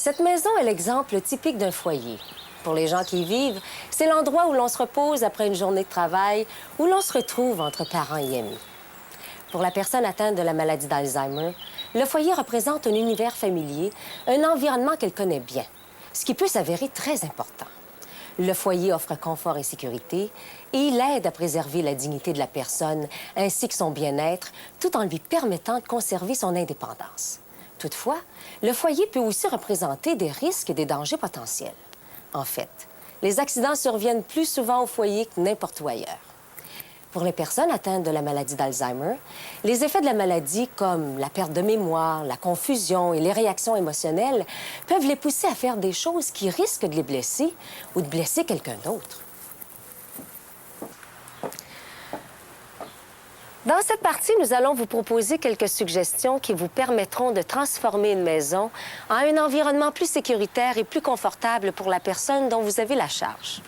Cette maison est l'exemple typique d'un foyer. Pour les gens qui y vivent, c'est l'endroit où l'on se repose après une journée de travail, où l'on se retrouve entre parents et amis. Pour la personne atteinte de la maladie d'Alzheimer, le foyer représente un univers familier, un environnement qu'elle connaît bien, ce qui peut s'avérer très important. Le foyer offre confort et sécurité et il aide à préserver la dignité de la personne ainsi que son bien-être, tout en lui permettant de conserver son indépendance. Toutefois, le foyer peut aussi représenter des risques et des dangers potentiels. En fait, les accidents surviennent plus souvent au foyer que n'importe où ailleurs. Pour les personnes atteintes de la maladie d'Alzheimer, les effets de la maladie, comme la perte de mémoire, la confusion et les réactions émotionnelles, peuvent les pousser à faire des choses qui risquent de les blesser ou de blesser quelqu'un d'autre. Dans cette partie, nous allons vous proposer quelques suggestions qui vous permettront de transformer une maison en un environnement plus sécuritaire et plus confortable pour la personne dont vous avez la charge.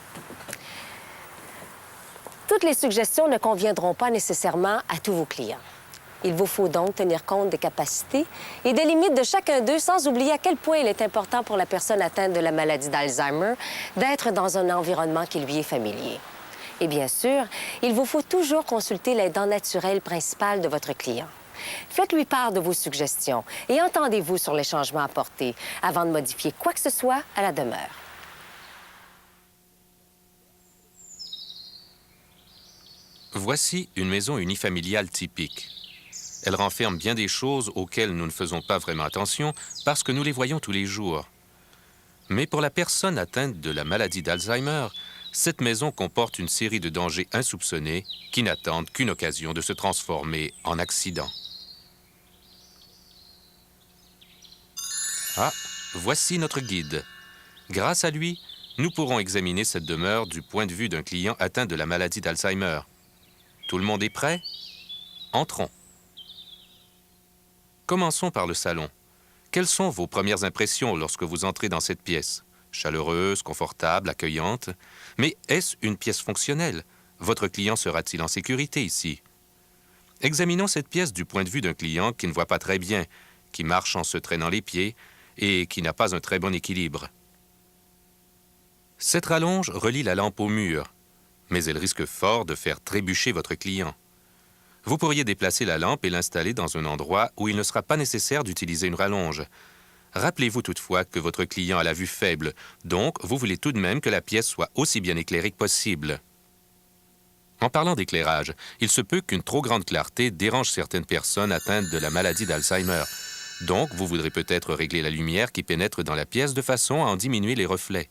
Toutes les suggestions ne conviendront pas nécessairement à tous vos clients. Il vous faut donc tenir compte des capacités et des limites de chacun d'eux, sans oublier à quel point il est important pour la personne atteinte de la maladie d'Alzheimer d'être dans un environnement qui lui est familier. Et bien sûr, il vous faut toujours consulter l'aidant naturel principal de votre client. Faites-lui part de vos suggestions et entendez-vous sur les changements apportés avant de modifier quoi que ce soit à la demeure. Voici une maison unifamiliale typique. Elle renferme bien des choses auxquelles nous ne faisons pas vraiment attention parce que nous les voyons tous les jours. Mais pour la personne atteinte de la maladie d'Alzheimer, cette maison comporte une série de dangers insoupçonnés qui n'attendent qu'une occasion de se transformer en accident. Ah, voici notre guide. Grâce à lui, nous pourrons examiner cette demeure du point de vue d'un client atteint de la maladie d'Alzheimer. Tout le monde est prêt? Entrons. Commençons par le salon. Quelles sont vos premières impressions lorsque vous entrez dans cette pièce? Chaleureuse, confortable, accueillante. Mais est-ce une pièce fonctionnelle? Votre client sera-t-il en sécurité ici? Examinons cette pièce du point de vue d'un client qui ne voit pas très bien, qui marche en se traînant les pieds et qui n'a pas un très bon équilibre. Cette rallonge relie la lampe au mur, mais elle risque fort de faire trébucher votre client. Vous pourriez déplacer la lampe et l'installer dans un endroit où il ne sera pas nécessaire d'utiliser une rallonge. Rappelez-vous toutefois que votre client a la vue faible, donc vous voulez tout de même que la pièce soit aussi bien éclairée que possible. En parlant d'éclairage, il se peut qu'une trop grande clarté dérange certaines personnes atteintes de la maladie d'Alzheimer. Donc, vous voudrez peut-être régler la lumière qui pénètre dans la pièce de façon à en diminuer les reflets.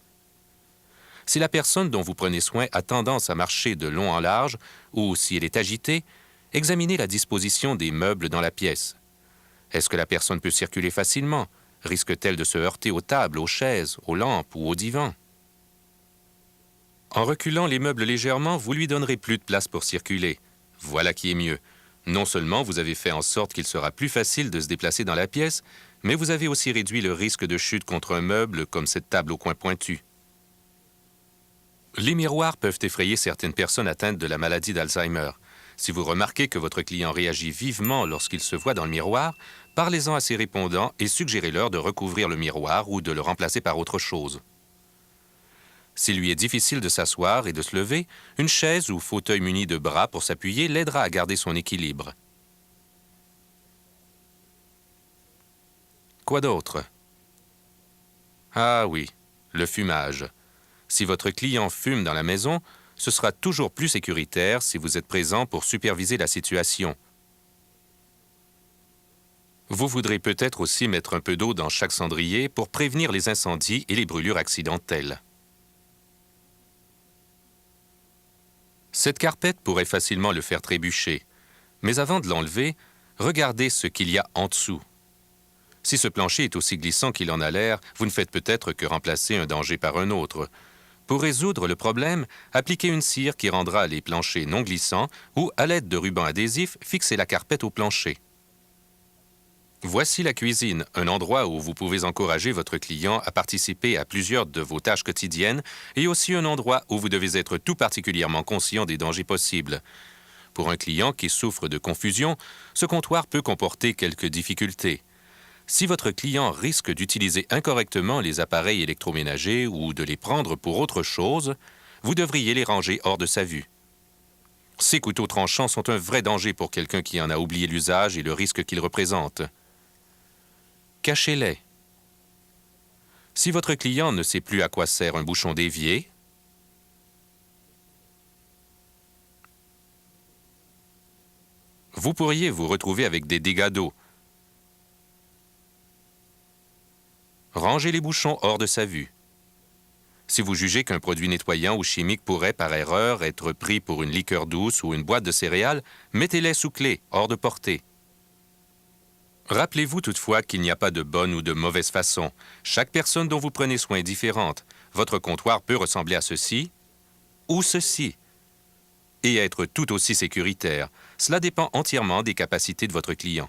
Si la personne dont vous prenez soin a tendance à marcher de long en large, ou si elle est agitée, examinez la disposition des meubles dans la pièce. Est-ce que la personne peut circuler facilement? Risque-t-elle de se heurter aux tables, aux chaises, aux lampes ou au divan? En reculant les meubles légèrement, vous lui donnerez plus de place pour circuler. Voilà qui est mieux. Non seulement vous avez fait en sorte qu'il sera plus facile de se déplacer dans la pièce, mais vous avez aussi réduit le risque de chute contre un meuble comme cette table au coin pointu. Les miroirs peuvent effrayer certaines personnes atteintes de la maladie d'Alzheimer. Si vous remarquez que votre client réagit vivement lorsqu'il se voit dans le miroir, parlez-en à ses répondants et suggérez-leur de recouvrir le miroir ou de le remplacer par autre chose. S'il lui est difficile de s'asseoir et de se lever, une chaise ou fauteuil muni de bras pour s'appuyer l'aidera à garder son équilibre. Quoi d'autre? Ah oui, le fumage. Si votre client fume dans la maison, ce sera toujours plus sécuritaire si vous êtes présent pour superviser la situation. Vous voudrez peut-être aussi mettre un peu d'eau dans chaque cendrier pour prévenir les incendies et les brûlures accidentelles. Cette carpette pourrait facilement le faire trébucher, mais avant de l'enlever, regardez ce qu'il y a en dessous. Si ce plancher est aussi glissant qu'il en a l'air, vous ne faites peut-être que remplacer un danger par un autre. Pour résoudre le problème, appliquez une cire qui rendra les planchers non glissants ou, à l'aide de rubans adhésifs, fixez la carpette au plancher. Voici la cuisine, un endroit où vous pouvez encourager votre client à participer à plusieurs de vos tâches quotidiennes et aussi un endroit où vous devez être tout particulièrement conscient des dangers possibles. Pour un client qui souffre de confusion, ce comptoir peut comporter quelques difficultés. Si votre client risque d'utiliser incorrectement les appareils électroménagers ou de les prendre pour autre chose, vous devriez les ranger hors de sa vue. Ces couteaux tranchants sont un vrai danger pour quelqu'un qui en a oublié l'usage et le risque qu'ils représentent. Cachez-les. Si votre client ne sait plus à quoi sert un bouchon d'évier, vous pourriez vous retrouver avec des dégâts d'eau. Rangez les bouchons hors de sa vue. Si vous jugez qu'un produit nettoyant ou chimique pourrait, par erreur, être pris pour une liqueur douce ou une boîte de céréales, mettez-les sous clé, hors de portée. Rappelez-vous toutefois qu'il n'y a pas de bonne ou de mauvaise façon. Chaque personne dont vous prenez soin est différente. Votre comptoir peut ressembler à ceci ou ceci et être tout aussi sécuritaire. Cela dépend entièrement des capacités de votre client.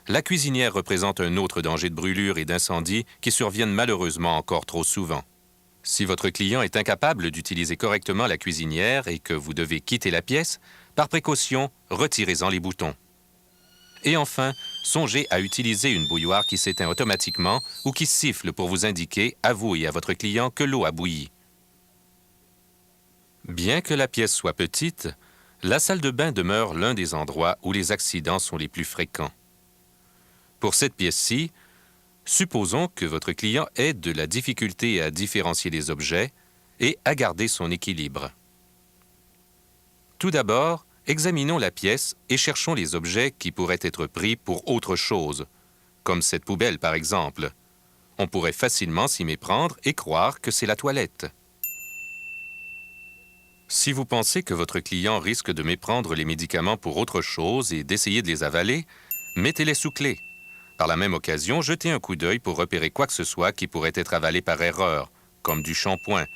La cuisinière représente un autre danger de brûlure et d'incendie qui surviennent malheureusement encore trop souvent. Si votre client est incapable d'utiliser correctement la cuisinière et que vous devez quitter la pièce, par précaution, retirez-en les boutons. Et enfin, songez à utiliser une bouilloire qui s'éteint automatiquement ou qui siffle pour vous indiquer, à vous et à votre client, que l'eau a bouilli. Bien que la pièce soit petite, la salle de bain demeure l'un des endroits où les accidents sont les plus fréquents. Pour cette pièce-ci, supposons que votre client ait de la difficulté à différencier les objets et à garder son équilibre. Tout d'abord, examinons la pièce et cherchons les objets qui pourraient être pris pour autre chose, comme cette poubelle par exemple. On pourrait facilement s'y méprendre et croire que c'est la toilette. Si vous pensez que votre client risque de méprendre les médicaments pour autre chose et d'essayer de les avaler, mettez-les sous clé. Par la même occasion, jetez un coup d'œil pour repérer quoi que ce soit qui pourrait être avalé par erreur, comme du shampoing.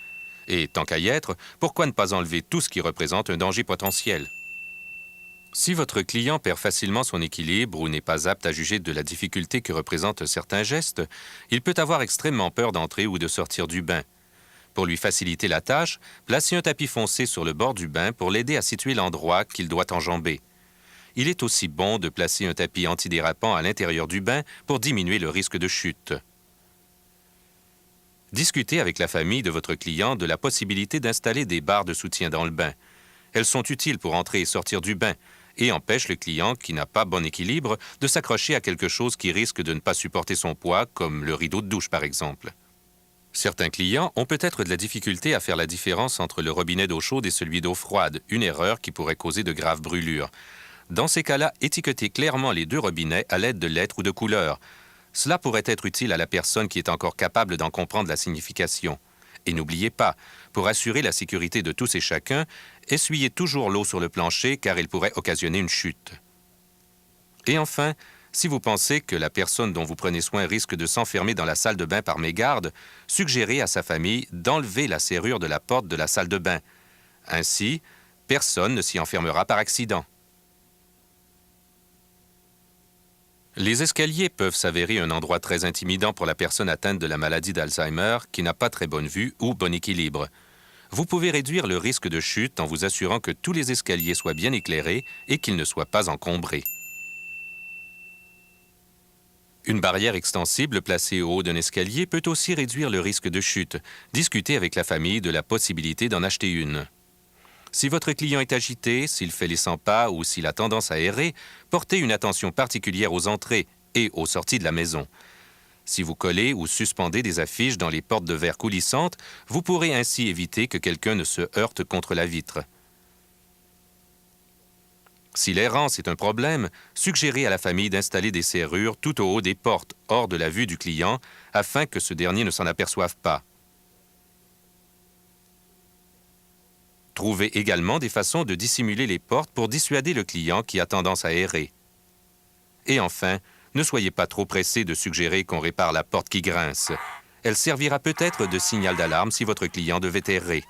Et tant qu'à y être, pourquoi ne pas enlever tout ce qui représente un danger potentiel? Si votre client perd facilement son équilibre ou n'est pas apte à juger de la difficulté que représentent certains gestes, il peut avoir extrêmement peur d'entrer ou de sortir du bain. Pour lui faciliter la tâche, placez un tapis foncé sur le bord du bain pour l'aider à situer l'endroit qu'il doit enjamber. Il est aussi bon de placer un tapis antidérapant à l'intérieur du bain pour diminuer le risque de chute. Discutez avec la famille de votre client de la possibilité d'installer des barres de soutien dans le bain. Elles sont utiles pour entrer et sortir du bain et empêchent le client qui n'a pas bon équilibre de s'accrocher à quelque chose qui risque de ne pas supporter son poids, comme le rideau de douche par exemple. Certains clients ont peut-être de la difficulté à faire la différence entre le robinet d'eau chaude et celui d'eau froide, une erreur qui pourrait causer de graves brûlures. Dans ces cas-là, étiquetez clairement les deux robinets à l'aide de lettres ou de couleurs. Cela pourrait être utile à la personne qui est encore capable d'en comprendre la signification. Et n'oubliez pas, pour assurer la sécurité de tous et chacun, essuyez toujours l'eau sur le plancher car elle pourrait occasionner une chute. Et enfin, si vous pensez que la personne dont vous prenez soin risque de s'enfermer dans la salle de bain par mégarde, suggérez à sa famille d'enlever la serrure de la porte de la salle de bain. Ainsi, personne ne s'y enfermera par accident. Les escaliers peuvent s'avérer un endroit très intimidant pour la personne atteinte de la maladie d'Alzheimer qui n'a pas très bonne vue ou bon équilibre. Vous pouvez réduire le risque de chute en vous assurant que tous les escaliers soient bien éclairés et qu'ils ne soient pas encombrés. Une barrière extensible placée au haut d'un escalier peut aussi réduire le risque de chute. Discutez avec la famille de la possibilité d'en acheter une. Si votre client est agité, s'il fait les 100 pas ou s'il a tendance à errer, portez une attention particulière aux entrées et aux sorties de la maison. Si vous collez ou suspendez des affiches dans les portes de verre coulissantes, vous pourrez ainsi éviter que quelqu'un ne se heurte contre la vitre. Si l'errance est un problème, suggérez à la famille d'installer des serrures tout au haut des portes, hors de la vue du client, afin que ce dernier ne s'en aperçoive pas. Trouvez également des façons de dissimuler les portes pour dissuader le client qui a tendance à errer. Et enfin, ne soyez pas trop pressé de suggérer qu'on répare la porte qui grince. Elle servira peut-être de signal d'alarme si votre client devait errer.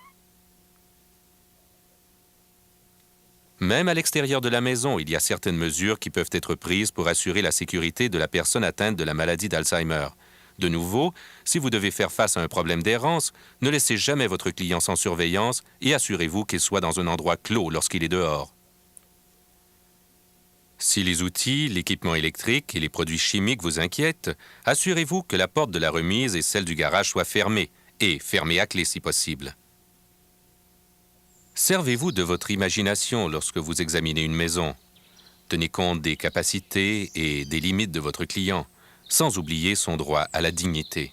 Même à l'extérieur de la maison, il y a certaines mesures qui peuvent être prises pour assurer la sécurité de la personne atteinte de la maladie d'Alzheimer. De nouveau, si vous devez faire face à un problème d'errance, ne laissez jamais votre client sans surveillance et assurez-vous qu'il soit dans un endroit clos lorsqu'il est dehors. Si les outils, l'équipement électrique et les produits chimiques vous inquiètent, assurez-vous que la porte de la remise et celle du garage soient fermées, et fermées à clé si possible. Servez-vous de votre imagination lorsque vous examinez une maison. Tenez compte des capacités et des limites de votre client, sans oublier son droit à la dignité.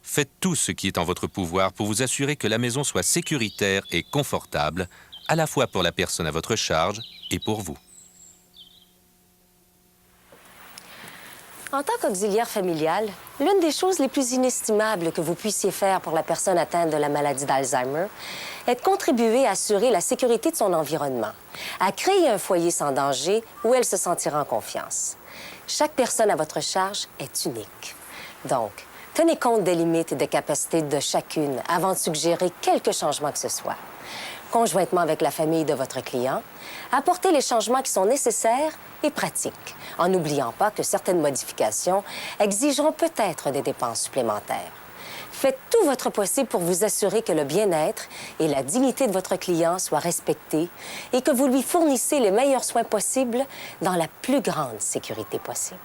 Faites tout ce qui est en votre pouvoir pour vous assurer que la maison soit sécuritaire et confortable, à la fois pour la personne à votre charge et pour vous. En tant qu'auxiliaire familial, l'une des choses les plus inestimables que vous puissiez faire pour la personne atteinte de la maladie d'Alzheimer est de contribuer à assurer la sécurité de son environnement, à créer un foyer sans danger où elle se sentira en confiance. Chaque personne à votre charge est unique. Donc, tenez compte des limites et des capacités de chacune avant de suggérer quelque changement que ce soit. Conjointement avec la famille de votre client, apportez les changements qui sont nécessaires et pratiques, en n'oubliant pas que certaines modifications exigeront peut-être des dépenses supplémentaires. Faites tout votre possible pour vous assurer que le bien-être et la dignité de votre client soient respectés et que vous lui fournissez les meilleurs soins possibles dans la plus grande sécurité possible.